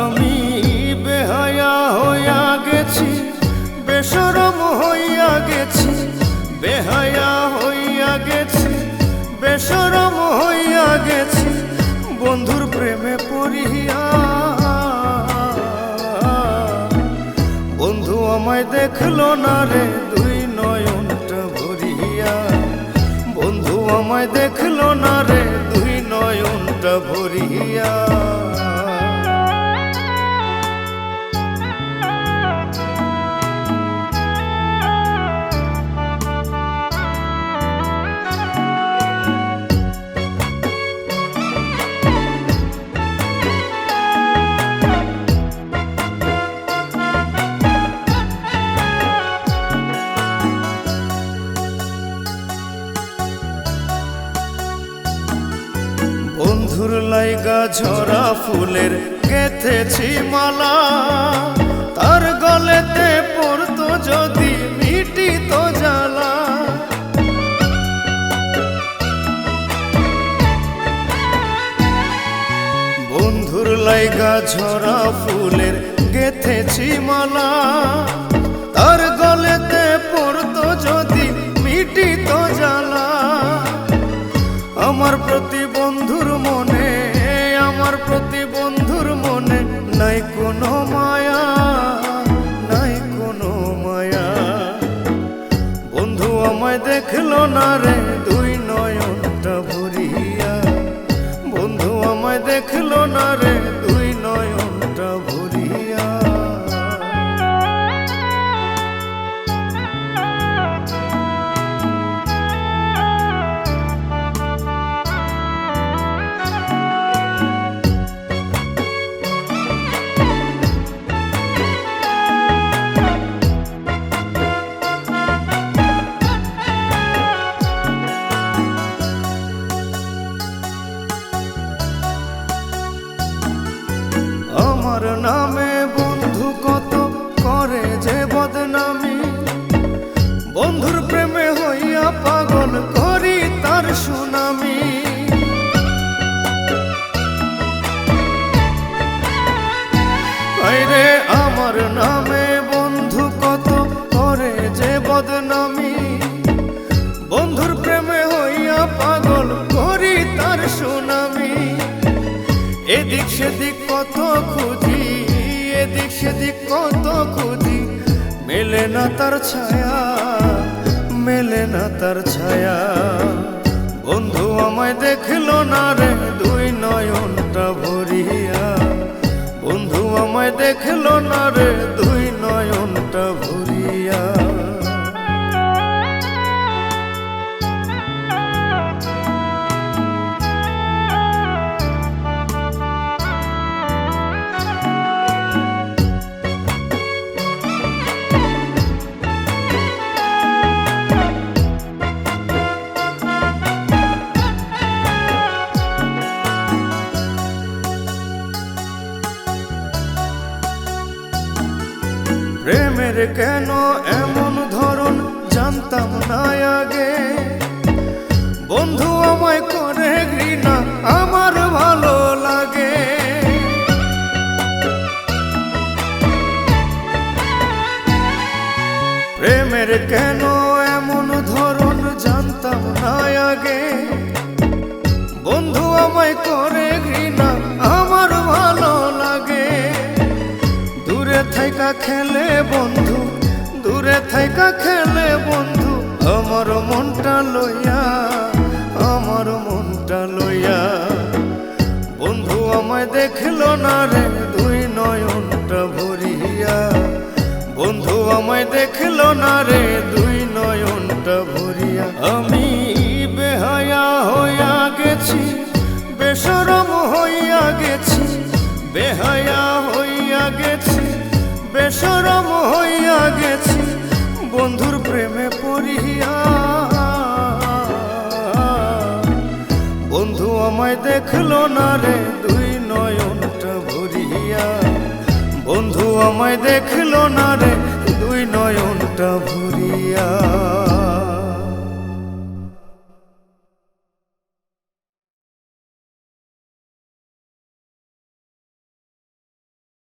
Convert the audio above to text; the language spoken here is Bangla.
আমি বেহায়া হইয়া গেছি, বেশরম হইয়া গেছি, বেহায়া হইয়া গেছি, বেশরম হইয়া গেছি, বন্ধুর প্রেমে পড়িয়া। বন্ধু আমায় দেখলো না রে দুই নয়নটা ভরিয়া, বন্ধু আমায় দেখলো না রে দুই নয়নটা ভরিয়া। বন্ধুর লাইগা ঝরা ফুলের গেথেছি মালা, তার গলেতে পড়তো যদি মিটিত জ্বালা। বন্ধুর লাইগা ঝরা ফুলের গেথেছি মালা, তার গলেতে পড়তো যদি মিটিত জ্বালা। আমার প্রতি বন্ধুর মনে, আমার প্রতি বন্ধুর মনে নাই কোনো মায়া, নাই কোনো মায়া। বন্ধু আমায় দেখলো না রে দুই নয়নটা ভরিয়া, বন্ধু আমায় দেখলো না রে দুই নয়নটা ভরিয়া। আমার নামে বন্ধু কত করে যে বদনামি, বন্ধুর প্রেমে হইয়া পাগল করি তার সুনামি। আইরে আমার নামে বন্ধু কত করে যে বদনামি, বন্ধুর প্রেমে হইয়া পাগল করি তার সুনামি। এদিক সেদিক কত খুঁজি, এদিক সেদিক কত খুঁজি, মেলে না তার ছায়া, মেলে না তার ছায়া। বন্ধু আমায় দেখলো না রে দুই নয়নটা ভরিয়া, বন্ধু আমায় দেখলো না রে দুই নয়নটা ভরিয়া। প্রেমের কেন এমন ধরন জানতাম না আগে, বন্ধু আমায় করে ঘৃণা আমার ভালো লাগে। প্রেমের কেন এমন ধরন জানতাম না আগে, বন্ধু আমায় করে ঘৃণা আমার ভালো লাগে। দূরে থাইকা খেলে বন্ধু, দূরে থাইকা খেলে বন্ধু, আমার মনটা লইয়া, আমার মনটা লইয়া। বন্ধু আমায় দেখলো না রে দুই নয়নটা ভরিয়া, বন্ধু আমায় দেখলো না রে দুই নয়নটা ভরিয়া। আমি বেহায়া হইয়া গেছি, বেশরম হইয়া গেছি, বেহায়া হইয়া গেছি, বেশরম হইয়া গেছি, বন্ধুর প্রেমে পড়িয়া। বন্ধু আমায় দেখলো না রে দুই নয়নটা ভরিয়া, বন্ধু আমায় দেখলো না রে দুই নয়নটা ভরিয়া।